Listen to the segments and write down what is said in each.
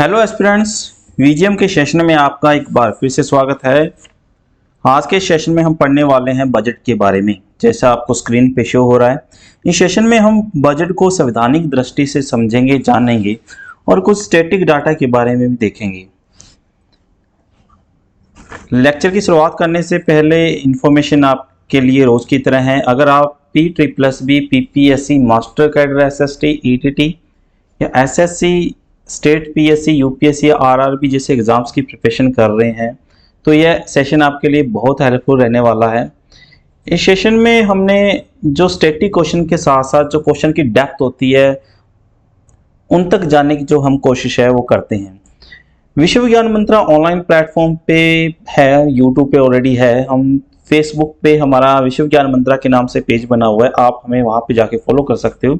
Hello aspirants, वीजीएम के session में आपका एक बार फिर से स्वागत है। आज के सेशन में हम पढ़ने वाले हैं बजट के बारे में। जैसा आपको स्क्रीन पे शो हो रहा है, इस सेशन में हम बजट को संवैधानिक दृष्टि से समझेंगे, जानेंगे और कुछ स्टैटिक डाटा के बारे में भी देखेंगे। लेक्चर की शुरुआत करने से पहले इंफॉर्मेशन आपके लिए रोज की तरह है। अगर आप PBBB, PPSC, master cadre SST, ETT या SSC, स्टेट PSC, UPSC या RRB जैसे एग्जाम्स की प्रिपरेशन कर रहे हैं तो यह सेशन आपके लिए बहुत हेल्पफुल रहने वाला है। इस सेशन में हमने जो स्टैटिक क्वेश्चन के साथ साथ जो क्वेश्चन की डेप्थ होती है उन तक जानने की जो हम कोशिश है वो करते हैं। विश्व विज्ञान मंत्रा ऑनलाइन प्लेटफॉर्म पे है, यूट्यूब पे ऑलरेडी है, हम फेसबुक पे हमारा विश्व विज्ञान मंत्रा के नाम से पेज बना हुआ है, आप हमें वहां पे जाके फॉलो कर सकते हो।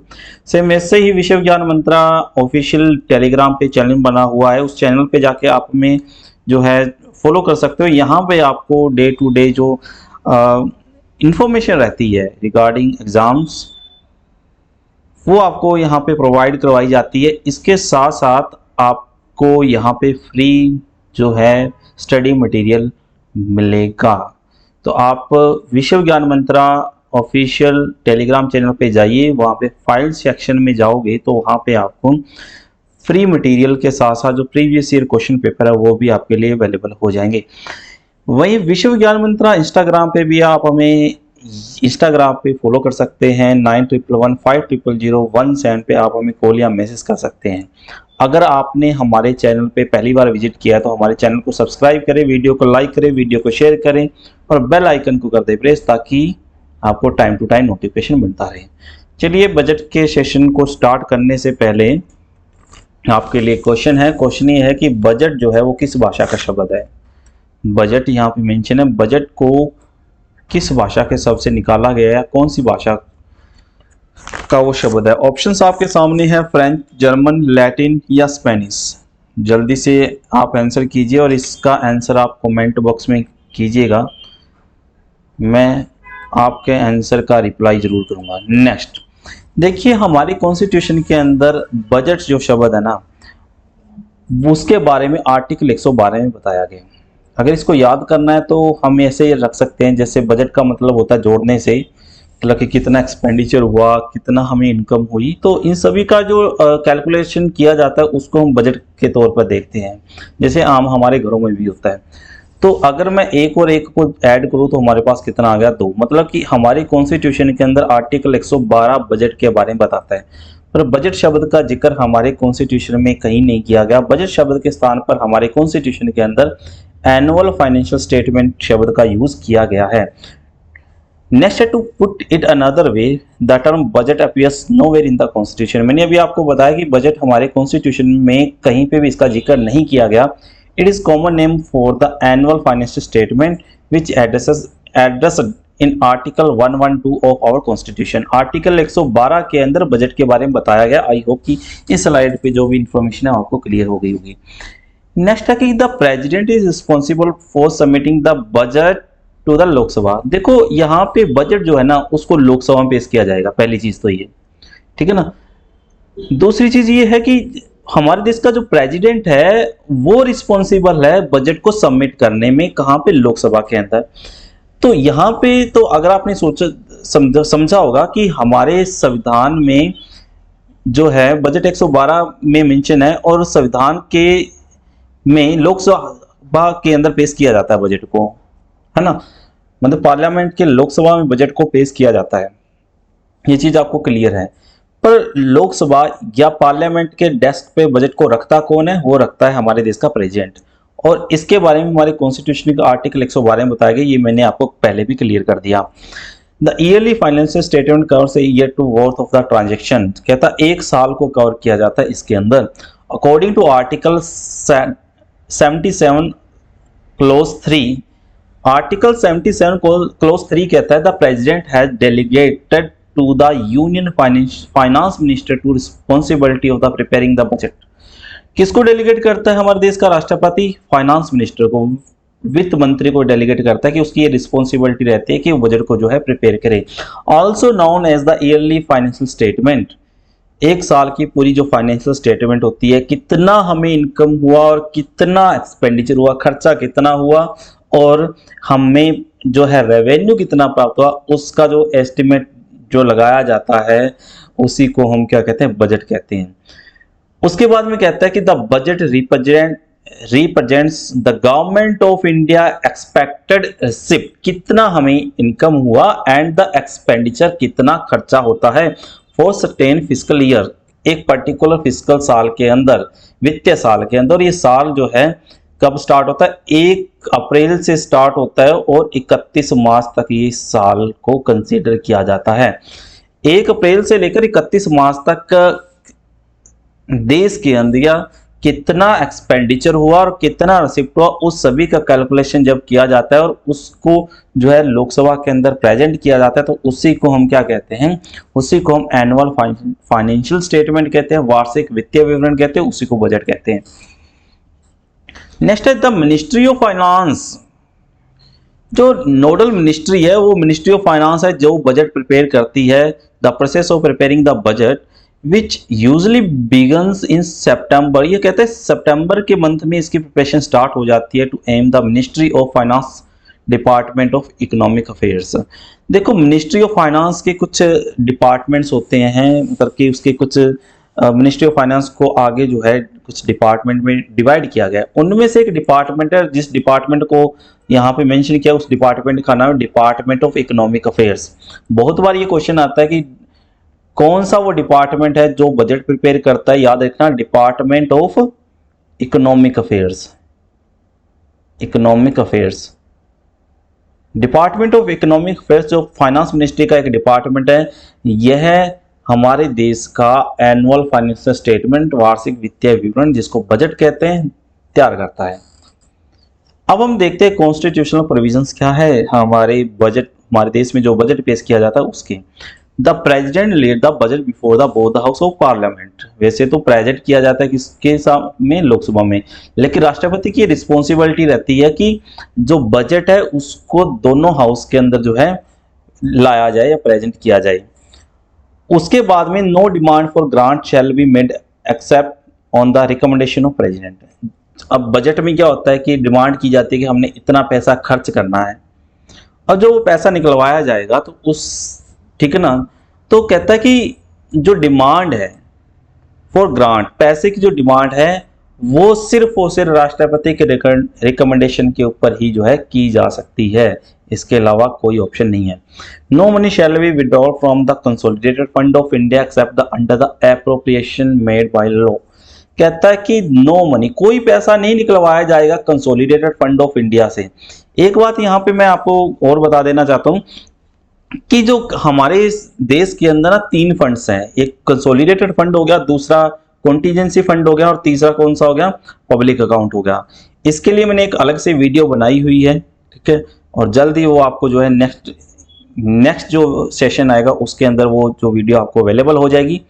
सेम ऐसे ही विश्व विज्ञान मंत्रा ऑफिशियल टेलीग्राम पे चैनल बना हुआ है, उस चैनल पे जाके आप हमें जो है फॉलो कर सकते हो। यहाँ पे आपको डे टू डे जो इंफॉर्मेशन रहती है रिगार्डिंग एग्जाम्स वो आपको यहाँ पे प्रोवाइड करवाई जाती है। इसके साथ साथ आपको यहाँ पे फ्री जो है स्टडी मटेरियल मिलेगा। तो आप विश्व विज्ञान मंत्रा ऑफिशियल टेलीग्राम चैनल पे जाइए, वहाँ पे फाइल सेक्शन में जाओगे तो वहाँ पे आपको फ्री मटेरियल के साथ साथ जो प्रीवियस ईयर क्वेश्चन पेपर है वो भी आपके लिए अवेलेबल हो जाएंगे। वहीं विश्व विज्ञान मंत्रा इंस्टाग्राम पे भी आप हमें इंस्टाग्राम पे फॉलो कर सकते हैं। 9111500017 पे आप हमें कॉल या मैसेज कर सकते हैं। अगर आपने हमारे चैनल पे पहली बार विजिट किया है तो हमारे चैनल को सब्सक्राइब करें, वीडियो को लाइक करें, वीडियो को शेयर करें और बेल आइकन को कर दें प्रेस, ताकि आपको टाइम टू टाइम नोटिफिकेशन मिलता रहे। चलिए बजट के सेशन को स्टार्ट करने से पहले आपके लिए क्वेश्चन है। क्वेश्चन ये है कि बजट जो है वो किस भाषा का शब्द है। बजट यहाँ पे मेंशन है, बजट को किस भाषा के शब्द से निकाला गया है, कौन सी भाषा का वो शब्द है। ऑप्शंस आपके सामने है, फ्रेंच, जर्मन, लैटिन या स्पेनिश। जल्दी से आप आंसर कीजिए और इसका आंसर आप कमेंट बॉक्स में कीजिएगा, मैं आपके आंसर का रिप्लाई जरूर करूंगा। नेक्स्ट देखिए, हमारी कॉन्स्टिट्यूशन के अंदर बजट जो शब्द है ना उसके बारे में आर्टिकल 112 में बताया गया। अगर इसको याद करना है तो हम ऐसे रख सकते हैं, जैसे बजट का मतलब होता है जोड़ने से, मतलब कि कितना एक्सपेंडिचर हुआ, कितना हमें इनकम हुई, तो इन सभी का जो कैलकुलेशन किया जाता है उसको हम बजट के तौर पर देखते हैं। जैसे आम हमारे घरों में भी होता है। तो अगर मैं एक और एक को ऐड करूं तो हमारे पास कितना आ गया, 2। मतलब कि हमारी कॉन्स्टिट्यूशन के अंदर आर्टिकल 112 बजट के बारे में बताता है, पर बजट शब्द का जिक्र हमारे कॉन्स्टिट्यूशन में कहीं नहीं किया गया। बजट शब्द के स्थान पर हमारे कॉन्स्टिट्यूशन के अंदर एनुअल फाइनेंशियल स्टेटमेंट शब्द का यूज किया गया है। Next, to put it another way, the term budget appears nowhere in the constitution. मैंने अभी आपको बताया कि बजट हमारे कॉन्स्टिट्यूशन में कहीं पे भी इसका जिक्र नहीं किया गया। It is common name for the annual financial statement which addressed in article 112 of our constitution. Article 112 के अंदर बजट के बारे में बताया गया। आई होप कि इस स्लाइड पे जो भी इंफॉर्मेशन है आपको क्लियर हो गई होगी। नेक्स्ट है कि the president is responsible for submitting the budget to the Lok Sabha. देखो यहाँ पे बजट जो है ना उसको लोकसभा में पेश किया जाएगा, पहली चीज तो ये, ठीक है ना। दूसरी चीज ये है कि हमारे देश का जो प्रेसिडेंट है वो रिस्पॉन्सिबल है बजट को सबमिट करने में, कहाँ पे, लोकसभा के अंदर। तो यहाँ पे तो अगर आपने समझा होगा कि हमारे संविधान में जो है बजट 112 में मेंशन है और संविधान के में लोकसभा के अंदर पेश किया जाता है बजट को, है ना। मतलब पार्लियामेंट के लोकसभा में बजट को पेश किया जाता है, ये चीज आपको क्लियर है। पर लोकसभा या पार्लियामेंट के डेस्क पे बजट को रखता कौन है, वो रखता है हमारे देश का प्रेसिडेंट। और इसके बारे में हमारे कॉन्स्टिट्यूशन का आर्टिकल 112 में बताया गया, ये मैंने आपको पहले भी क्लियर कर दिया। The yearly financial statement covers year to worth of the transaction, कहता है एक साल को कवर किया जाता है इसके अंदर। According to article 77 clause 3, article 77 clause 3 कहता है the president has delegated to the union finance minister to responsibility of the preparing the budget. किसको डेलीगेट करता है हमारे देश का राष्ट्रपति? फाइनेंस मिनिस्टर को, वित्त मंत्री को डेलीगेट करता है कि उसकी ये रिस्पॉन्सिबिलिटी रहती है कि वो बजट को जो है प्रिपेयर करे। Also known as the yearly financial statement. एक साल की पूरी जो फाइनेंशियल स्टेटमेंट होती है, कितना हमें इनकम हुआ और कितना एक्सपेंडिचर हुआ, खर्चा कितना हुआ और हमें जो है रेवेन्यू कितना प्राप्त हुआ, उसका जो एस्टिमेट जो लगाया जाता है उसी को हम क्या कहते हैं, बजट कहते हैं। उसके बाद में कहता है कि the budget represents the government of India expected receipt, कितना हमें इनकम हुआ एंड द एक्सपेंडिचर, कितना खर्चा होता है फॉर सर्टेन फिस्कल ईयर, एक पर्टिकुलर फिस्कल साल के अंदर, वित्तीय साल के अंदर। ये साल जो है कब स्टार्ट होता है, 1 अप्रैल से स्टार्ट होता है और 31 मार्च तक ये साल को कंसीडर किया जाता है। 1 अप्रैल से लेकर 31 मार्च तक देश के अंदर कितना एक्सपेंडिचर हुआ और कितना रिसिप्ट हुआ, उस सभी का कैलकुलेशन जब किया जाता है और उसको जो है लोकसभा के अंदर प्रेजेंट किया जाता है, तो उसी को हम क्या कहते हैं, उसी को हम एनुअल फाइनेंशियल स्टेटमेंट कहते हैं, वार्षिक वित्तीय विवरण कहते हैं, उसी को बजट कहते हैं। नेक्स्ट है द मिनिस्ट्री ऑफ फाइनेंस। जो नोडल मिनिस्ट्री है वो मिनिस्ट्री ऑफ फाइनेंस है, जो बजट प्रिपेयर करती है। The process of preparing the budget which usually begins in September, ये कहते हैं सितंबर के मंथ में इसकी प्रिपरेशन स्टार्ट हो जाती है। To aim the ministry of finance department of economic affairs. देखो मिनिस्ट्री ऑफ फाइनेंस के कुछ डिपार्टमेंट्स होते हैं, मतलब कि उसके कुछ मिनिस्ट्री ऑफ फाइनेंस को आगे जो है कुछ डिपार्टमेंट में डिवाइड किया गया है। उनमें से एक डिपार्टमेंट है, जिस डिपार्टमेंट को यहाँ पे मेंशन किया उस डिपार्टमेंट का नाम है डिपार्टमेंट ऑफ इकोनॉमिक अफेयर्स। बहुत बार ये क्वेश्चन आता है कि कौन सा वो डिपार्टमेंट है जो बजट प्रिपेयर करता है, याद रखना department of economic affairs. Economic affairs, department of economic affairs जो फाइनेंस मिनिस्ट्री का एक डिपार्टमेंट है, यह हमारे देश का एनुअल फाइनेंशियल स्टेटमेंट, वार्षिक वित्तीय विवरण जिसको बजट कहते हैं, तैयार करता है। अब हम देखते हैं कॉन्स्टिट्यूशनल प्रोविजंस क्या है हमारे बजट, हमारे देश में जो बजट पेश किया जाता है उसके। The president lead the budget before the both the house of parliament. वैसे तो प्रेजेंट किया जाता है किसके सामने, लोकसभा में, लेकिन राष्ट्रपति की रिस्पॉन्सिबिलिटी रहती है कि जो बजट है उसको दोनों हाउस के अंदर जो है लाया जाए या प्रेजेंट किया जाए। उसके बाद में no demand for grant shall be made except on the recommendation of president. अब बजट में क्या होता है कि डिमांड की जाती है कि हमने इतना पैसा खर्च करना है, और जो पैसा निकलवाया जाएगा तो उस, ठीक है ना, तो कहता है कि जो डिमांड है फॉर ग्रांट, पैसे की जो डिमांड है वो सिर्फ और सिर्फ राष्ट्रपति के रिकमेंडेशन के ऊपर ही जो है की जा सकती है, इसके अलावा कोई ऑप्शन नहीं है। No money shall be withdrawal from the consolidated fund of India except the under the appropriation made by law. कहता है कि नो मनी, कोई पैसा नहीं निकलवाया जाएगा कंसोलिडेटेड फंड ऑफ इंडिया से। एक बात यहाँ पे मैं आपको और बता देना चाहता हूँ कि जो हमारे देश के अंदर ना 3 फंड्स हैं, एक कंसोलिडेटेड फंड हो गया, दूसरा कॉन्टीजेंसी फंड हो गया और तीसरा कौन सा हो गया, पब्लिक अकाउंट हो गया। इसके लिए मैंने एक अलग से वीडियो बनाई हुई है, ठीक है, और जल्दी वो आपको जो है नेक्स्ट जो सेशन आएगा उसके अंदर वो जो वीडियो आपको अवेलेबल हो जाएगी।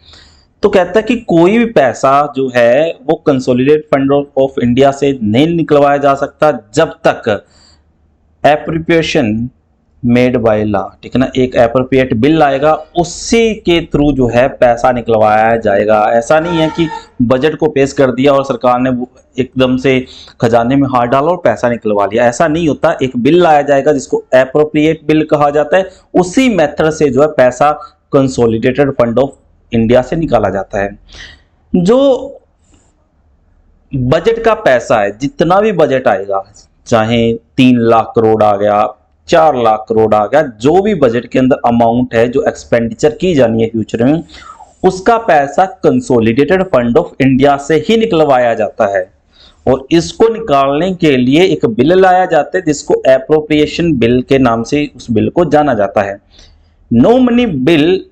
तो कहता है कि कोई भी पैसा जो है वो कंसोलिडेटेड फंड ऑफ इंडिया से नहीं निकलवाया जा सकता जब तक एप्रोप्रिएशन मेड बाय लॉ, ठीक है ना, एक एप्रोप्रिएट बिल आएगा उसी के थ्रू जो है पैसा निकलवाया जाएगा। ऐसा नहीं है कि बजट को पेश कर दिया और सरकार ने एकदम से खजाने में हाथ डाला और पैसा निकलवा लिया, ऐसा नहीं होता। एक बिल लाया जाएगा जिसको एप्रोप्रिएट बिल कहा जाता है, उसी मेथड से जो है पैसा कंसोलिडेटेड फंड ऑफ इंडिया से निकाला जाता है। जो बजट का पैसा है, जितना भी बजट आएगा, चाहे 3 लाख करोड़ आ गया, 4 लाख करोड़ आ गया, जो भी बजट के अंदर अमाउंट है जो एक्सपेंडिचर की जानी है फ्यूचर में, उसका पैसा कंसोलिडेटेड फंड ऑफ इंडिया से ही निकलवाया जाता है। और इसको निकालने के लिए एक बिल लाया जाता है जिसको एप्रोप्रिएशन बिल के नाम से उस बिल को जाना जाता है। No money bill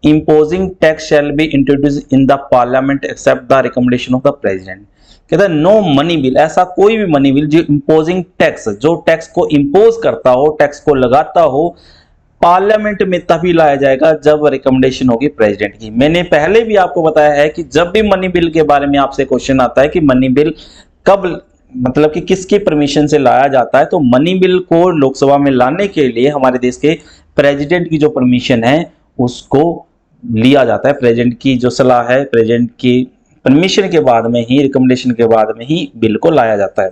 imposing tax shall be introduced in the parliament except the recommendation of the president। कहता है नो मनी बिल, ऐसा कोई भी मनी बिल जो imposing टैक्स, जो टैक्स को इम्पोज करता हो, टैक्स को लगाता हो, पार्लियामेंट में तभी लाया जाएगा जब रिकमेंडेशन होगी प्रेसिडेंट की। मैंने पहले भी आपको बताया है कि जब भी मनी बिल के बारे में आपसे क्वेश्चन आता है कि मनी बिल कब, मतलब कि किसकी परमिशन से लाया जाता है, तो मनी बिल को लोकसभा में लाने के लिए हमारे देश के प्रेसिडेंट की जो परमिशन है उसको लिया जाता है, प्रेजेंट की जो सलाह है, प्रेजेंट की परमिशन के बाद में ही, रिकमेंडेशन के बाद में ही बिल को लाया जाता है।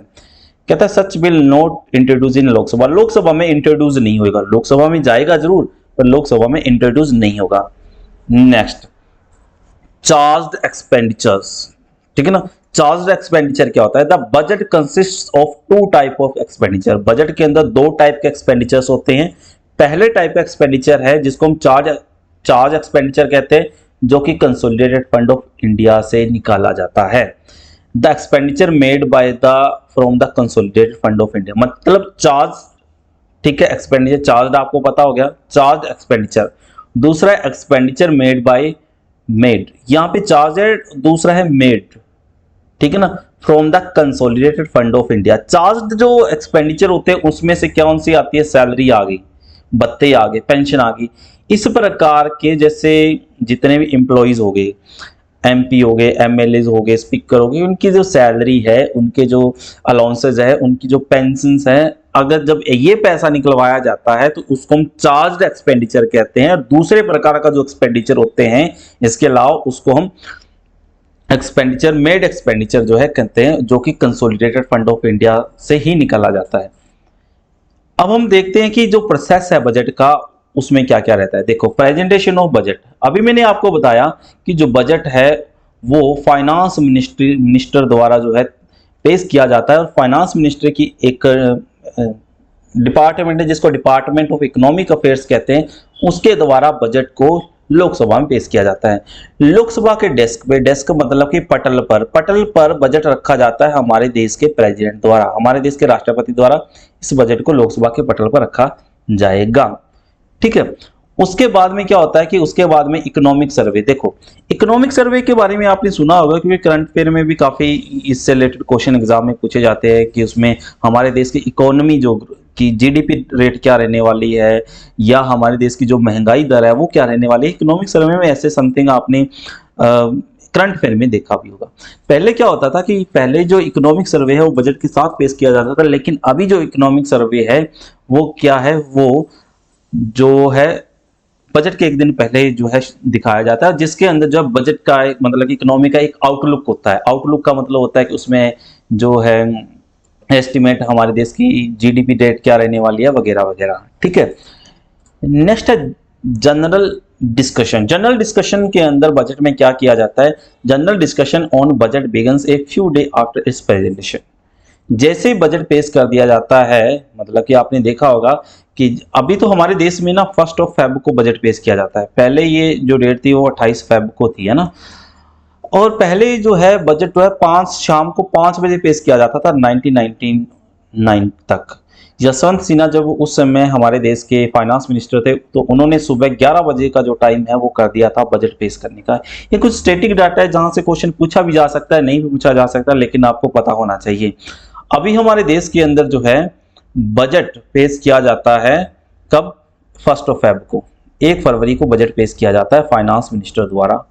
कहता है such bill not introduce in Lok Sabha, Lok Sabha में इंट्रोड्यूस नहीं होगा, लोकसभा में जाएगा जरूर पर लोकसभा में इंट्रोड्यूस नहीं होगा। नेक्स्ट, चार्ज्ड एक्सपेंडिचर्स, ठीक है ना। चार्ज्ड एक्सपेंडिचर क्या होता है? The budget consist of two type of expenditure, budget के अंदर दो टाइप के एक्सपेंडिचर्स होते हैं। पहले टाइप का एक्सपेंडिचर है जिसको हम चार्ज एक्सपेंडिचर कहते हैं, जो कि कंसोलिडेटेड फंड ऑफ इंडिया से निकाला जाता है। The expenditure made by the from the consolidated fund of India, मतलब चार्ज, ठीक है, एक्सपेंडिचर चार्ज आपको पता हो गया, चार्ज एक्सपेंडिचर। दूसरा एक्सपेंडिचर मेड बाय, मेड यहां पे चार्ज है, दूसरा है मेड, ठीक है ना, from the consolidated fund of India. Charge जो एक्सपेंडिचर होते हैं उसमें से कौन सी आती है? सैलरी आ गई, भत्ते आ गए, पेंशन आ गई। इस प्रकार के जैसे जितने भी एम्प्लॉइज हो गए, एमपी हो गए, एमएलए हो गए, स्पीकर हो गए, उनकी जो सैलरी है, उनके जो अलाउंसेज है, उनकी जो पेंशन है, अगर जब ये पैसा निकलवाया जाता है तो उसको हम चार्ज एक्सपेंडिचर कहते हैं। और दूसरे प्रकार का जो एक्सपेंडिचर होते हैं इसके अलावा उसको हम एक्सपेंडिचर, मेड एक्सपेंडिचर जो है कहते हैं, जो कि कंसोलिडेटेड फंड ऑफ इंडिया से ही निकाला जाता है। अब हम देखते हैं कि जो प्रोसेस है बजट का उसमें क्या क्या रहता है। देखो, प्रेजेंटेशन ऑफ बजट, अभी मैंने आपको बताया कि जो बजट है वो फाइनेंस मिनिस्टर द्वारा जो है पेश किया जाता है, और फाइनेंस मिनिस्टर की एक डिपार्टमेंट है जिसको डिपार्टमेंट ऑफ इकोनॉमिक अफेयर्स कहते हैं, उसके द्वारा बजट को लोकसभा में पेश किया जाता है। लोकसभा के डेस्क पे, डेस्क मतलब कि पटल पर बजट रखा जाता है हमारे देश के प्रेसिडेंट द्वारा, हमारे देश के राष्ट्रपति द्वारा इस बजट को लोकसभा के पटल पर रखा जाएगा, ठीक है। उसके बाद में क्या होता है कि उसके बाद में इकोनॉमिक सर्वे। देखो, इकोनॉमिक सर्वे के बारे में आपने सुना होगा क्योंकि करंट अफेयर में भी काफी इससे रिलेटेड क्वेश्चन एग्जाम में पूछे जाते हैं कि उसमें हमारे देश की इकोनॉमी जो की जीडीपी रेट क्या रहने वाली है, या हमारे देश की जो महंगाई दर है वो क्या रहने वाली है। इकोनॉमिक सर्वे में ऐसे समथिंग आपने करंट अफेयर में देखा भी होगा। पहले क्या होता था कि पहले जो इकोनॉमिक सर्वे है वो बजट के साथ पेश किया जाता था, लेकिन अभी जो इकोनॉमिक सर्वे है वो क्या है, वो जो है बजट के एक दिन पहले जो है दिखाया जाता है, जिसके अंदर जब बजट का मतलब इकोनॉमी का एक आउटलुक होता है। आउटलुक का मतलब होता है कि उसमें जो है एस्टिमेट हमारे देश की जीडीपी रेट क्या रहने वाली है वगैरह वगैरह, ठीक है। नेक्स्ट है जनरल डिस्कशन। जनरल डिस्कशन के अंदर बजट में क्या किया जाता है? General discussion on budget begins a few day after it's presentation. जैसे बजट पेश कर दिया जाता है, मतलब कि आपने देखा होगा कि अभी तो हमारे देश में ना 1 फ़रवरी को बजट पेश किया जाता है, पहले ये जो डेट थी वो 28 फ़रवरी को थी, है ना। और पहले जो है बजट जो है शाम को 5 बजे पेश किया जाता था 1999 तक। यशवंत सिन्हा जब उस समय हमारे देश के फाइनेंस मिनिस्टर थे तो उन्होंने सुबह 11 बजे का जो टाइम है वो कर दिया था बजट पेश करने का। ये कुछ स्टैटिक डाटा है जहां से क्वेश्चन पूछा भी जा सकता है, नहीं भी पूछा जा सकता, लेकिन आपको पता होना चाहिए। अभी हमारे देश के अंदर जो है बजट पेश किया जाता है कब? 1 फ़रवरी को, 1 फरवरी को बजट पेश किया जाता है फाइनेंस मिनिस्टर द्वारा।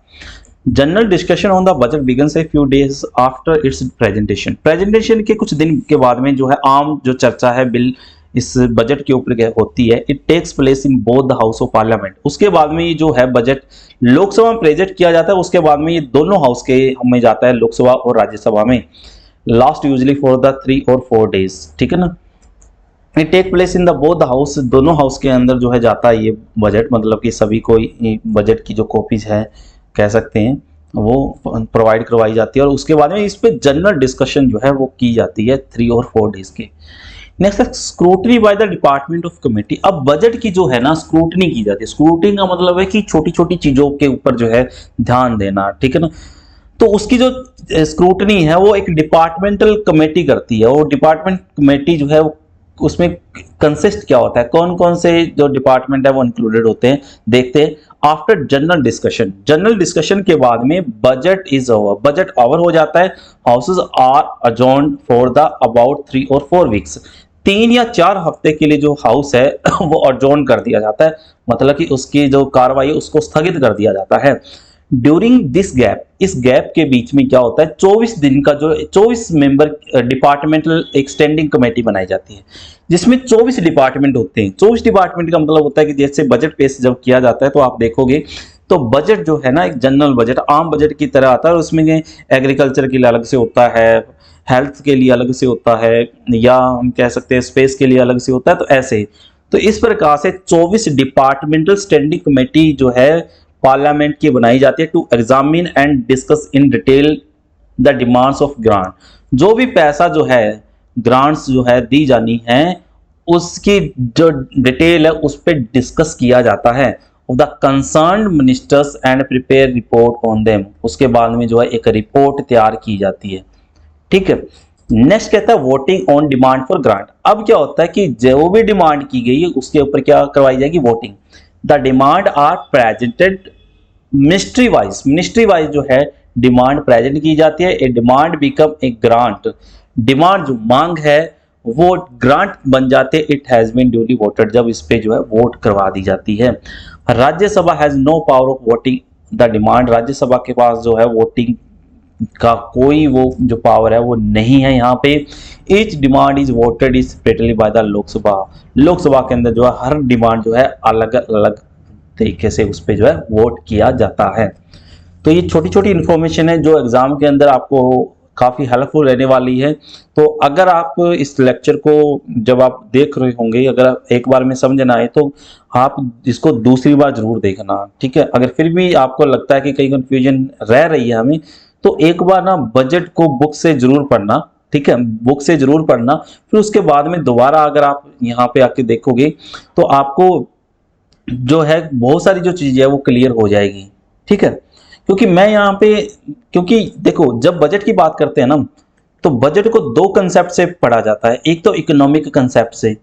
General discussion on the budget begins a few days after it's presentation. Presentation के कुछ दिन के बाद में जो है आम जो चर्चा है बिल इस बजट के ऊपर होती है। It takes place in both the house of parliament. उसके बाद में ये जो है बजट लोकसभा में प्रेजेंट किया जाता है, उसके बाद में ये दोनों हाउस के में जाता है, लोकसभा और राज्यसभा में। लास्ट यूजली फॉर द 3 और 4 डेज, ठीक है ना। It take place in the both the house, दोनों हाउस के अंदर जो है जाता है ये बजट, मतलब कि सभी को बजट की जो कॉपीज है कह सकते हैं वो प्रोवाइड करवाई जाती है, और उसके बाद में इस पे जनरल डिस्कशन जो है वो की जाती है 3 और 4 डेज के। नेक्स्ट है scrutiny by the department of committee. अब बजट की जो है ना स्क्रूटनी की जाती है। स्क्रूटनी का मतलब है कि छोटी छोटी चीजों के ऊपर जो है ध्यान देना, ठीक है ना। तो उसकी जो स्क्रूटनी है वो एक डिपार्टमेंटल कमेटी करती है, और डिपार्टमेंट कमेटी जो है उसमें कंसिस्ट क्या होता है, कौन कौन से जो डिपार्टमेंट है वो इंक्लूडेड होते हैं, देखते हैं। After general discussion, general discussion के बाद में budget is over, budget over हो जाता है। Houses are adjourned for the about 3 और 4 वीक्स। 3 या 4 हफ्ते के लिए जो हाउस है वो अजॉर्न कर दिया जाता है, मतलब कि उसकी जो कार्रवाई है उसको स्थगित कर दिया जाता है। ड्यूरिंग दिस गैप, इस गैप के बीच में क्या होता है, 24 दिन का जो 24 मेंबर डिपार्टमेंटल एक स्टैंडिंग कमेटी बनाई जाती है, जिसमें 24 डिपार्टमेंट होते हैं। 24 डिपार्टमेंट का मतलब होता है कि जैसे बजट पेश जब किया जाता है तो आप देखोगे तो बजट जो है ना एक जनरल बजट, आम बजट की तरह आता है, और उसमें एग्रीकल्चर के लिए अलग से होता है, हेल्थ के लिए अलग से होता है, या हम कह सकते हैं स्पेस के लिए अलग से होता है। तो ऐसे ही, तो इस प्रकार से 24 डिपार्टमेंटल स्टैंडिंग कमेटी जो है पार्लियामेंट की बनाई जाती है to examine and discuss in detail the demands of grant. जो भी पैसा जो है ग्रांट्स जो है दी जानी है उसकी जो डिटेल है उस पर डिस्कस किया जाता है of the concern ministers and prepare report on them. उसके बाद में जो है एक रिपोर्ट तैयार की जाती है। ठीक है, नेक्स्ट कहता है voting on demand for grant. अब क्या होता है कि जो भी डिमांड की गई है उसके ऊपर क्या करवाई जाएगी, voting. The demand are presented ministry wise जो है डिमांड प्रेजेंट की जाती है। A demand become a grant, demand जो मांग है वो ग्रांट बन जाते हैं। It has been duly voted, जब इस पे जो है वोट करवा दी जाती है। Rajya Sabha has no power of voting the demand, Rajya Sabha के पास जो है वोटिंग का कोई वो जो पावर है वो नहीं है यहाँ पे। Each demand is voted is separately by the Lok Sabha, Lok Sabha के अंदर जो है हर डिमांड जो है अलग अलग तरीके से उस पर जो है वोट किया जाता है। तो ये छोटी छोटी इन्फॉर्मेशन है जो एग्जाम के अंदर आपको काफ़ी हेल्पफुल रहने वाली है। तो अगर आप इस लेक्चर को जब आप देख रहे होंगे, अगर एक बार में समझ ना आए तो आप इसको दूसरी बार जरूर देखना। ठीक है, अगर फिर भी आपको लगता है कि कहीं कंफ्यूजन रह रही है हमें, तो एक बार ना बजट को बुक से जरूर पढ़ना। ठीक है, बुक से जरूर पढ़ना, फिर उसके बाद में दोबारा अगर आप यहाँ पे आके देखोगे तो आपको जो है बहुत सारी जो चीजें है वो क्लियर हो जाएगी। ठीक है, क्योंकि मैं यहाँ पे, क्योंकि देखो जब बजट की बात करते हैं ना तो बजट को दो कंसेप्ट से पढ़ा जाता है। एक तो इकोनॉमिक कंसेप्ट से,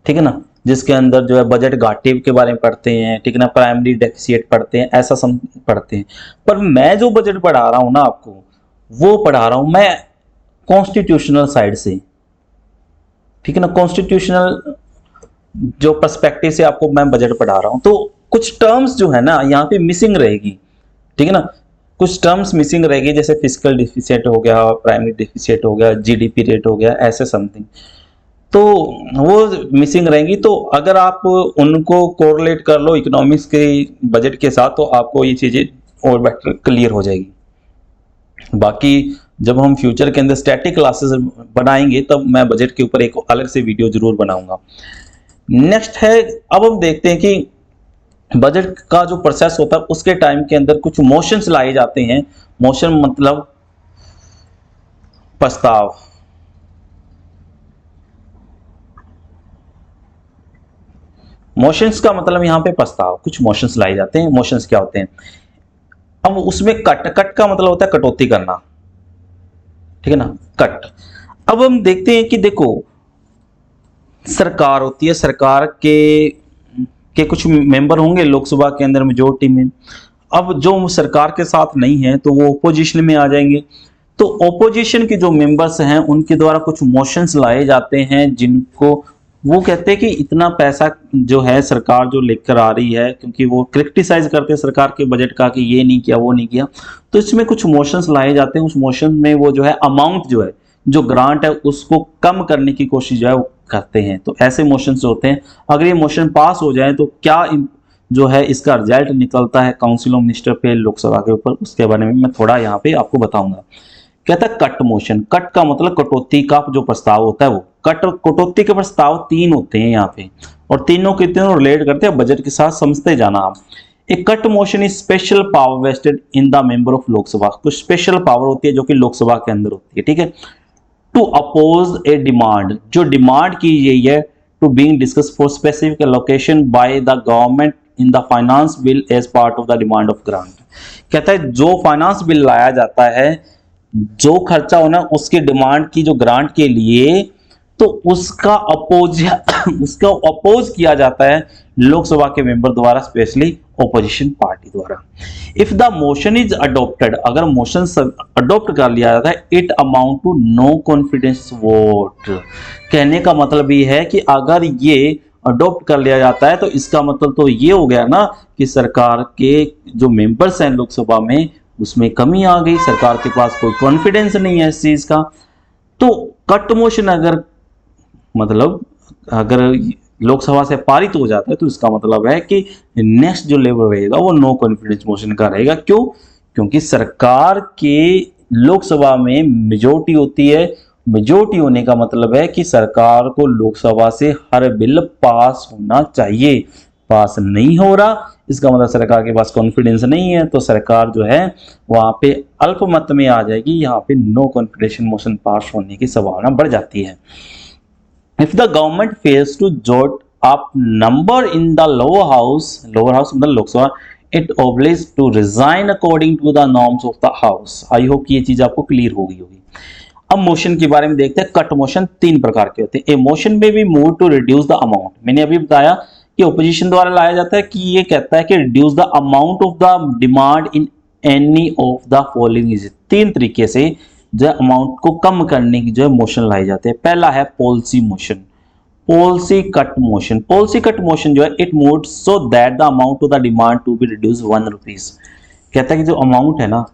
ठीक है ना, जिसके अंदर जो है बजट घाटे के बारे में पढ़ते हैं, ठीक है ना, प्राइमरी डेफिसिट पढ़ते हैं, ऐसा सब पढ़ते हैं। पर मैं जो बजट पढ़ा रहा हूँ ना आपको, वो पढ़ा रहा हूँ मैं कॉन्स्टिट्यूशनल साइड से। ठीक है ना, कॉन्स्टिट्यूशनल जो पर्सपेक्टिव से आपको मैं बजट पढ़ा रहा हूँ। तो कुछ टर्म्स जो है ना यहाँ पे मिसिंग रहेगी। ठीक है ना, कुछ टर्म्स मिसिंग रहेगी, जैसे फिजिकल डिफिसिट हो गया, प्राइमरी डिफिसिट हो गया, जीडीपी रेट हो गया, ऐसे समथिंग, तो वो मिसिंग रहेंगी। तो अगर आप उनको कोरिलेट कर लो इकोनॉमिक्स के बजट के साथ तो आपको ये चीजें और बेटर क्लियर हो जाएगी। बाकी जब हम फ्यूचर के अंदर स्टैटिक क्लासेस बनाएंगे तब मैं बजट के ऊपर एक अलग से वीडियो जरूर बनाऊंगा। नेक्स्ट है, अब हम देखते हैं कि बजट का जो प्रोसेस होता है उसके टाइम के अंदर कुछ मोशंस लाए जाते हैं। मोशन मतलब प्रस्ताव। मोशंस का मतलब यहां पे प्रस्ताव, कुछ मोशंस लाए जाते हैं। मोशंस क्या होते हैं, अब उसमें कट का मतलब होता है कटौती करना। ठीक है ना, कट। अब हम देखते हैं कि देखो सरकार होती है, सरकार के कुछ मेंबर होंगे लोकसभा के अंदर मेजोरिटी में। अब जो सरकार के साथ नहीं है तो वो ओपोजिशन में आ जाएंगे। तो ओपोजिशन के जो मेंबर्स हैं उनके द्वारा कुछ मोशंस लाए जाते हैं, जिनको वो कहते हैं कि इतना पैसा जो है सरकार जो लेकर आ रही है, क्योंकि वो क्रिटिसाइज करते हैं सरकार के बजट का कि ये नहीं किया वो नहीं किया, तो इसमें कुछ मोशंस लाए जाते हैं। उस मोशन में वो जो है अमाउंट जो है जो ग्रांट है उसको कम करने की कोशिश जो है वो करते हैं। तो ऐसे मोशंस होते हैं। अगर ये मोशन पास हो जाए तो क्या जो है इसका रिजल्ट निकलता है काउंसिल ऑफ मिनिस्टर पे लोकसभा के ऊपर, उसके बारे में मैं थोड़ा यहाँ पे आपको बताऊंगा। कहता है कट मोशन। कट का मतलब कटौती का जो प्रस्ताव होता है वो। कटौती के प्रस्ताव 3 होते हैं यहाँ पे, और तीनों के तीनों रिलेट करते हैं बजट के साथ, समझते जाना आप। एक cut motion is special power vested in the member of Lok Sabha. कुछ स्पेशल पावर होती है जो कि लोकसभा के अंदर होती है। ठीक है, टू अपोज ए डिमांड, जो डिमांड की गई है to being discuss for specific allocation by the government in the finance bill as part of the demand of grant. कहता है जो फाइनेंस बिल लाया जाता है, जो खर्चा होना उसके डिमांड की जो ग्रांट के लिए, तो उसका अपोज किया जाता है लोकसभा के मेंबर द्वारा, स्पेशली ओपोजिशन पार्टी द्वारा। If the motion is adopted, अगर मोशन अडॉप्ट कर लिया जाता है, it amount to no confidence vote. कहने का मतलब ये है कि अगर ये अडॉप्ट कर लिया जाता है तो इसका मतलब तो ये हो गया ना कि सरकार के जो मेंबर्स हैं लोकसभा में उसमें कमी आ गई, सरकार के पास कोई कॉन्फिडेंस नहीं है इस चीज का। तो कट मोशन अगर मतलब अगर लोकसभा से पारित हो जाता है तो इसका मतलब है कि नेक्स्ट जो लेवल रहेगा वो नो कॉन्फिडेंस मोशन का रहेगा। क्यों? क्योंकि सरकार के लोकसभा में मेजोरिटी होती है। मेजोरिटी होने का मतलब है कि सरकार को लोकसभा से हर बिल पास होना चाहिए। पास नहीं हो रहा, इसका मतलब सरकार के पास कॉन्फिडेंस नहीं है, तो सरकार जो है वहां पे अल्पमत में आ जाएगी। यहाँ पे नो कॉन्फिडेंस मोशन पास होने की संभावना बढ़ जाती है। If the government fails to jot up number in the lower house मतलब Lok Sabha, it obliges to resign according to the norms of the house। I hope कि ये चीज आपको क्लियर हो गई होगी। अब मोशन के बारे में देखते हैं। कट मोशन तीन प्रकार के होते हैं। ए मोशन में भी move to reduce the amount, मैंने अभी बताया कि ओपोजिशन द्वारा लाया जाता है कि ये कहता है कि reduce the amount of the demand in any of the following is. तीन तरीके से जो अमाउंट को कम करने की जो है मोशन लाई जाते हैं। पहला है policy motion, policy cut motion. Policy cut motion जो है it moves so that the amount of the demand to be reduce 1 rupees. कहता है कि जो अमाउंट है ना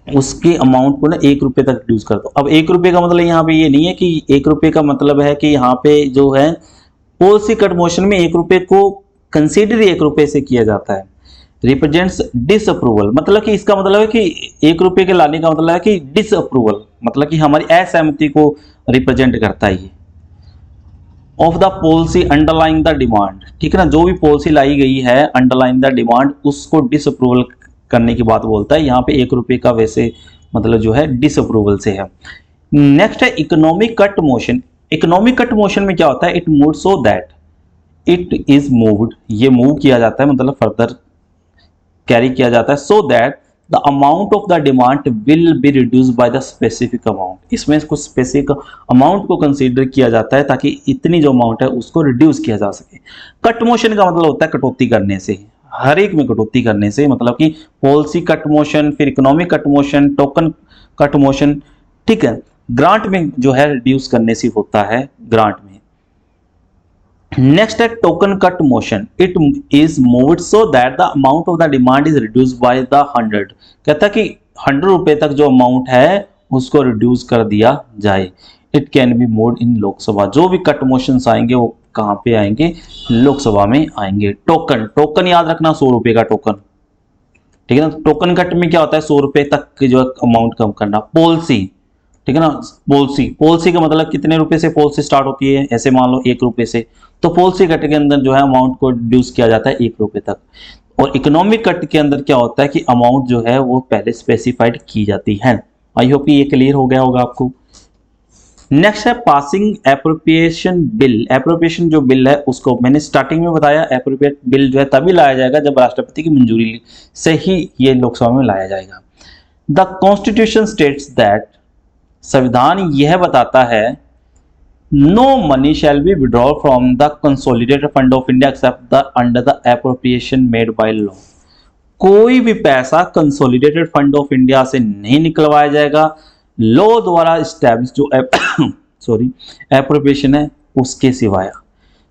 उसके अमाउंट को ना 1 रुपए तक रिड्यूस कर दो। अब 1 रुपए का मतलब यहाँ पे ये नहीं है कि 1 रुपए का मतलब है कि यहाँ पे जो है पॉलिसी कट मोशन में 1 रुपए को कंसीडर 1 रुपए से किया जाता है। रिप्रेजेंट्स डिसअप्रूवल, मतलब कि इसका मतलब है कि 1 रुपए के लाने का मतलब है कि डिसअप्रूवल, मतलब कि हमारी असहमति को रिप्रेजेंट करता है ये। Of the policy underlying the demand, ठीक है ना, जो भी पॉलिसी लाई गई है अंडरलाइन द डिमांड उसको डिसअप्रूवल करने की बात बोलता है। यहाँ पे 1 रुपए का वैसे मतलब जो है डिसअप्रूवल से है। नेक्स्ट है economic cut motion. Economic cut motion में क्या होता है? It move so that it is moved, ये मूव किया जाता है मतलब फर्दर कैरी किया जाता है, सो that the amount of the demand will be reduce by the specific amount. इसमें कुछ स्पेसिफिक अमाउंट को कंसीडर किया जाता है ताकि इतनी जो अमाउंट है उसको रिड्यूस किया जा सके। कट मोशन का मतलब होता है कटौती करने से, हर एक में कटौती करने से, मतलब कि पॉलिसी कट मोशन, फिर economic cut motion, token cut motion, ठीक है। ग्रांट में जो है रिड्यूस करने से होता है ग्रांट में। नेक्स्ट है token cut motion. It is moved so that the amount of the demand is reduce by the 100। कहता है कि 100 रुपए तक जो अमाउंट है उसको रिड्यूस कर दिया जाए। It can be moved in Lok Sabha. जो भी कट मोशंस आएंगे वो कहां पे आएंगे? लोकसभा में आएंगे। टोकन, टोकन याद रखना 100 रुपए का टोकन, ठीक है ना। टोकन कट में क्या होता है? 100 रुपए तक की जो अमाउंट कम करना। पॉलिसी, ठीक है ना, पॉलिसी, पॉलिसी का मतलब कितने रुपए से पॉलिसी स्टार्ट होती है? ऐसे मान लो 1 रुपए से, तो पॉलिसी कट के अंदर जो है अमाउंट को रिड्यूस किया जाता है 1 रुपए तक। और इकोनॉमिक कट के अंदर क्या होता है कि अमाउंट जो है वो पहले स्पेसिफाइड की जाती है। आई होप ये क्लियर हो गया होगा आपको। नेक्स्ट है पासिंग एप्रोप्रिएशन बिल। एप्रोप्रिएशन जो बिल है उसको मैंने स्टार्टिंग में बताया, एप्रोप्रिएट बिल जो है तभी लाया जाएगा जब राष्ट्रपति की मंजूरी से ही ये लोकसभा में लाया जाएगा। द कॉन्स्टिट्यूशन स्टेट्स दैट, संविधान यह बताता है, no money shall be withdraw from the consolidated fund of India except the under the appropriation made by law. कोई भी पैसा कंसोलिडेटेड फंड ऑफ इंडिया से नहीं निकलवाया जाएगा, लॉ द्वारा एस्टैब्लिश जो एप्रोप्रिएशन है उसके सिवाय।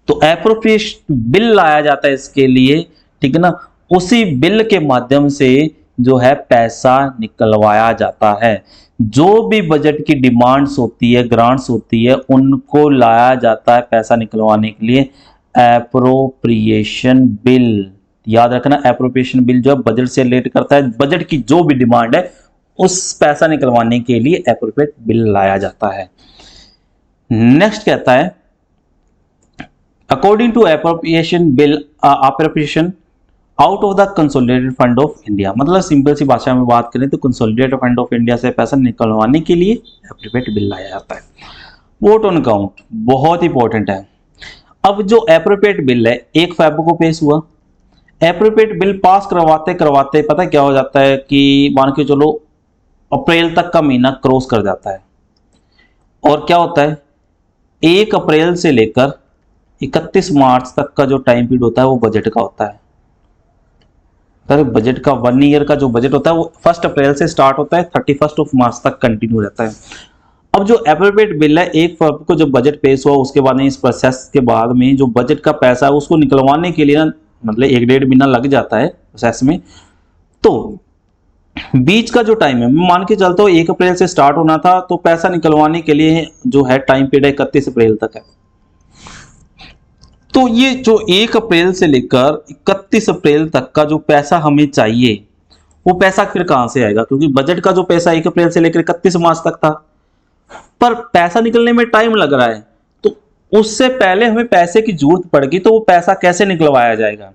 तो एप्रोप्रिएशन बिल लाया जाता है इसके लिए, ठीक है ना। उसी बिल के माध्यम से जो है पैसा निकलवाया जाता है। जो भी बजट की डिमांड्स होती है, ग्रांट्स होती है, उनको लाया जाता है पैसा निकलवाने के लिए एप्रोप्रिएशन बिल। याद रखना, एप्रोप्रिएशन बिल जो है बजट से रिलेट करता है। बजट की जो भी डिमांड है उस पैसा निकलवाने के लिए एप्रोप्रिएट बिल लाया जाता है। नेक्स्ट कहता है according to appropriation bill, appropriation out of the consolidated fund of India. मतलब सिंपल सी भाषा में बात करें तो कंसोलिडेटेड फंड ऑफ इंडिया से पैसा निकलवाने के लिए एप्रोप्रिएट बिल लाया जाता है। वोट ऑन अकाउंट बहुत इंपॉर्टेंट है। अब जो एप्रोप्रिएट बिल है 1 फरवरी को पेश हुआ। एप्रोप्रिएट बिल पास करवाते करवाते पता क्या हो जाता है कि मान के चलो अप्रैल तक का महीना क्रॉस कर जाता है। और क्या होता है 1 अप्रैल से लेकर 31 मार्च तक का जो टाइम पीरियड होता है वो बजट का होता है। तो बजट का 1 ईयर का जो बजट होता है वो 1 अप्रैल से स्टार्ट होता है, 31 मार्च तक कंटिन्यू रहता है। अब जो एप्रोप्रिएट बिल है 1 फरवरी को जब बजट पेश हुआ उसके बाद में इस प्रोसेस के बाद में जो बजट का पैसा है उसको निकलवाने के लिए ना मतलब 1-1.5 महीना लग जाता है प्रोसेस में। तो बीच का जो टाइम है मैं मान के चलता हूँ 1 अप्रैल से स्टार्ट होना था, तो पैसा निकलवाने के लिए जो है टाइम पीरियड 31 अप्रैल तक है। तो ये जो 1 अप्रैल से लेकर 31 अप्रैल तक का जो पैसा हमें चाहिए, वो पैसा फिर कहां से आएगा? क्योंकि बजट का जो पैसा 1 अप्रैल से लेकर 31 मार्च तक था, पर पैसा निकलने में टाइम लग रहा है, तो उससे पहले हमें पैसे की जरूरत पड़ेगी, तो वो पैसा कैसे निकलवाया जाएगा?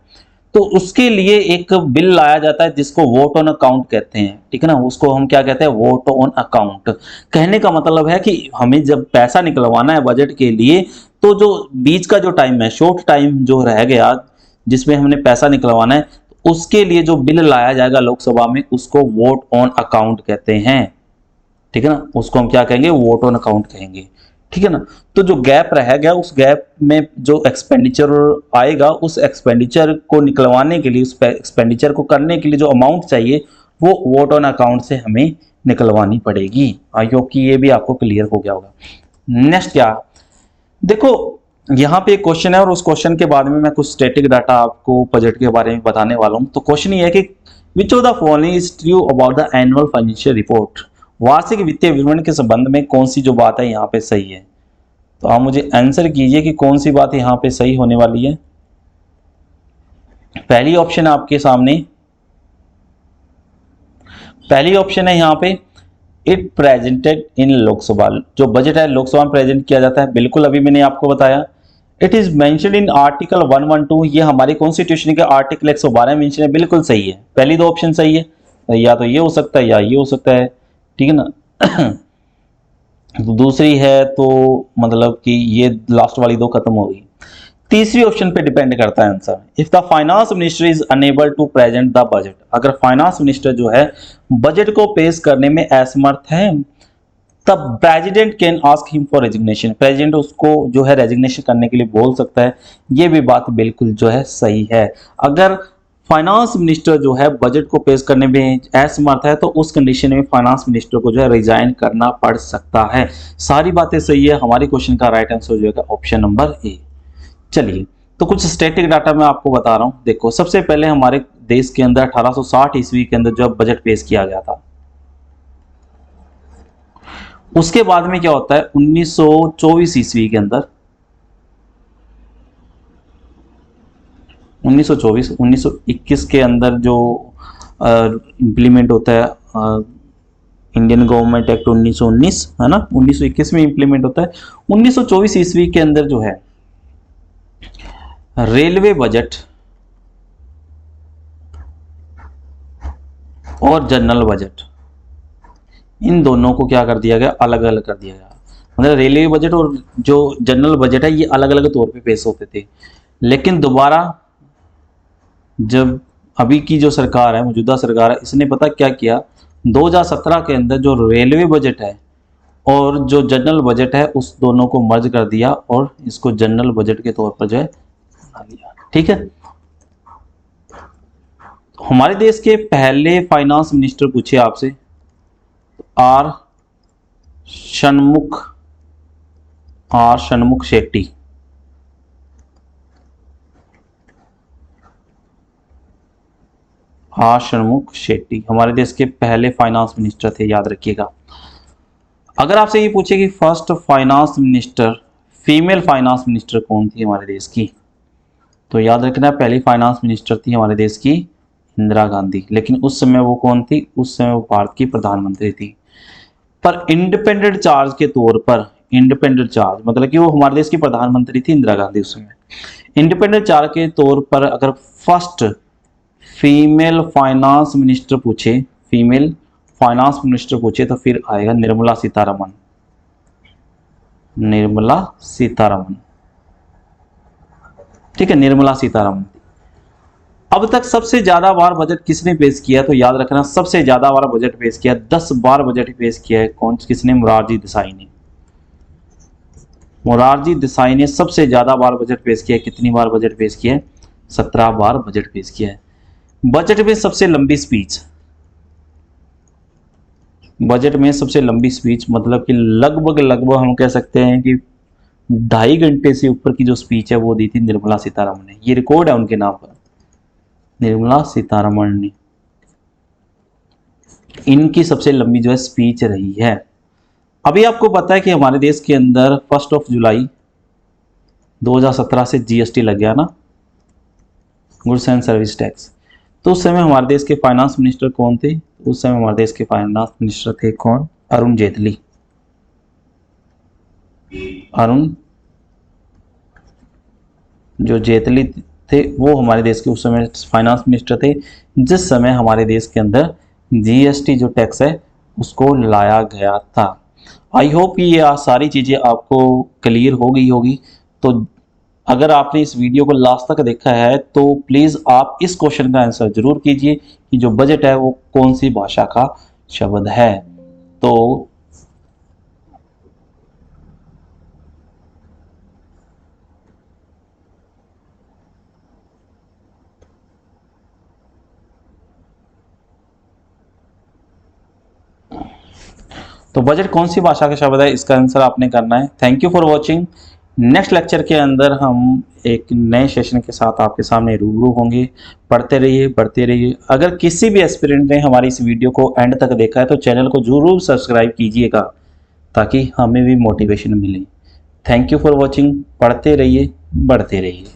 तो उसके लिए एक बिल लाया जाता है जिसको वोट ऑन अकाउंट कहते हैं, ठीक है ना। उसको हम क्या कहते हैं? Vote on account. कहने का मतलब है कि हमें जब पैसा निकलवाना है बजट के लिए, तो जो बीच का जो टाइम है, शॉर्ट टाइम जो रह गया जिसमें हमने पैसा निकलवाना है, उसके लिए जो बिल लाया जाएगा लोकसभा में, उसको वोट ऑन अकाउंट कहते हैं, ठीक है ना। उसको हम क्या कहेंगे? वोट ऑन अकाउंट कहेंगे, ठीक है ना। तो जो गैप रह गया, उस गैप में जो एक्सपेंडिचर आएगा, उस एक्सपेंडिचर को निकलवाने के लिए, उस एक्सपेंडिचर को करने के लिए जो अमाउंट चाहिए, वो वोट ऑन अकाउंट से हमें निकलवानी पड़ेगी। आई होप कि ये भी आपको क्लियर हो गया होगा। नेक्स्ट क्या देखो, यहाँ पे एक क्वेश्चन है और उस क्वेश्चन के बाद में मैं कुछ स्टैटिक डाटा आपको बजट के बारे में बताने वाला हूँ। तो क्वेश्चन ये है कि which of the following is true about the annual financial report? वार्षिक वित्तीय विवरण के संबंध में कौन सी जो बात है यहाँ पे सही है? तो आप मुझे आंसर कीजिए कि कौन सी बात यहाँ पे सही होने वाली है। पहली ऑप्शन आपके सामने, पहली ऑप्शन है यहाँ पे, इट प्रेजेंटेड इन लोकसभा। जो बजट है लोकसभा में प्रेजेंट किया जाता है, बिल्कुल अभी मैंने आपको बताया। It is mentioned in article 112, ये हमारी कॉन्स्टिट्यूशन के आर्टिकल 112 मेंशन है, बिल्कुल सही है। पहली दो ऑप्शन सही है, या तो ये हो सकता है या ये हो सकता है, ठीक है ना। दूसरी है तो मतलब कि ये लास्ट वाली दो खत्म हो गई। तीसरी ऑप्शन पे डिपेंड करता है answer. If the finance minister is unable to present the budget, अगर फाइनेंस मिनिस्टर जो है बजट को पेश करने में असमर्थ है, तब president can ask him for resignation, president उसको जो है रेजिग्नेशन करने के लिए बोल सकता है। ये भी बात बिल्कुल जो है सही है। अगर फाइनेंस मिनिस्टर जो है बजट को पेश करने में असमर्थ है, तो उस कंडीशन में फाइनेंस मिनिस्टर को जो है रिजाइन करना पड़ सकता है। सारी बातें सही है, हमारी क्वेश्चन का राइट आंसर हो जाएगा ऑप्शन नंबर ए। चलिए, तो कुछ स्टैटिक डाटा मैं आपको बता रहा हूं। देखो, सबसे पहले हमारे देश के अंदर 1860 ईस्वी के अंदर जब बजट पेश किया गया था, उसके बाद में क्या होता है 1924 ईस्वी के अंदर, 1924 1921 के अंदर जो इंप्लीमेंट होता है इंडियन गवर्नमेंट एक्ट 1919, है ना, 1921 में इंप्लीमेंट होता है। 1924 ईस्वी के अंदर जो है रेलवे बजट और जनरल बजट, इन दोनों को क्या कर दिया गया? अलग अलग कर दिया गया। मतलब रेलवे बजट और जो जनरल बजट है, ये अलग अलग तौर पे पेश होते थे। लेकिन दोबारा जब अभी की जो सरकार है, मौजूदा सरकार है, इसने पता क्या किया, 2017 के अंदर जो रेलवे बजट है और जो जनरल बजट है, उस दोनों को मर्ज कर दिया और इसको जनरल बजट के तौर पर जो है बना दिया, ठीक है। हमारे देश के पहले फाइनेंस मिनिस्टर पूछे आपसे, आर षणमुख शेट्टी। षणमुख शेट्टी हमारे देश के पहले फाइनेंस मिनिस्टर थे, याद रखिएगा। अगर आपसे ये पूछे कि first finance minister, female finance minister कौन थी हमारे देश की, तो याद रखना पहली फाइनेंस मिनिस्टर थी हमारे देश की इंदिरा गांधी। लेकिन उस समय वो कौन थी? उस समय वो भारत की प्रधानमंत्री थी। पर इंडिपेंडेंट चार्ज के तौर पर, इंडिपेंडेंट चार्ज मतलब कि वो हमारे देश की प्रधानमंत्री थी इंदिरा गांधी उस समय। इंडिपेंडेंट चार्ज के तौर पर अगर फर्स्ट फीमेल फाइनेंस मिनिस्टर पूछे, फीमेल फाइनेंस मिनिस्टर पूछे, तो फिर आएगा निर्मला सीतारमण। निर्मला सीतारमण, ठीक है, निर्मला सीतारमण। अब तक सबसे ज्यादा बार बजट किसने पेश किया? तो याद रखना सबसे ज्यादा बार बजट पेश किया, 10 बार बजट पेश किया है। कौन किसने? मोरारजी देसाई ने। मोरारजी देसाई ने सबसे ज्यादा बार बजट पेश किया। कितनी बार बजट पेश किया है? 17 बार बजट पेश किया है। बजट में सबसे लंबी स्पीच, बजट में सबसे लंबी स्पीच मतलब कि लगभग हम कह सकते हैं कि 2.5 घंटे से ऊपर की जो स्पीच है वो दी थी निर्मला सीतारमण ने। ये रिकॉर्ड है उनके नाम पर, निर्मला सीतारमण ने। इनकी सबसे लंबी जो है स्पीच रही है। अभी आपको पता है कि हमारे देश के अंदर 1 जुलाई 2017 से जीएसटी लग गया ना, गुड्स एंड सर्विस टैक्स। तो उस समय हमारे देश के फाइनेंस मिनिस्टर कौन थे? उस समय हमारे देश के फाइनेंस मिनिस्टर थे कौन? अरुण जेटली। अरुण जो जेटली थे वो हमारे देश के उस समय फाइनेंस मिनिस्टर थे, जिस समय हमारे देश के अंदर जीएसटी जो टैक्स है उसको लाया गया था। आई होप ये सारी चीज़ें आपको क्लियर हो गई होगी। तो अगर आपने इस वीडियो को लास्ट तक देखा है तो प्लीज़ आप इस क्वेश्चन का आंसर जरूर कीजिए कि जो बजट है वो कौन सी भाषा का शब्द है। तो बजट कौन सी भाषा का शब्द है, इसका आंसर आपने करना है। Thank you for watching. Next lecture के अंदर हम एक नए सेशन के साथ आपके सामने रूबरू होंगे। पढ़ते रहिए, बढ़ते रहिए। अगर किसी भी एस्पिरेंट ने हमारी इस वीडियो को एंड तक देखा है तो चैनल को जरूर सब्सक्राइब कीजिएगा ताकि हमें भी मोटिवेशन मिले। Thank you for watching. पढ़ते रहिए, बढ़ते रहिए।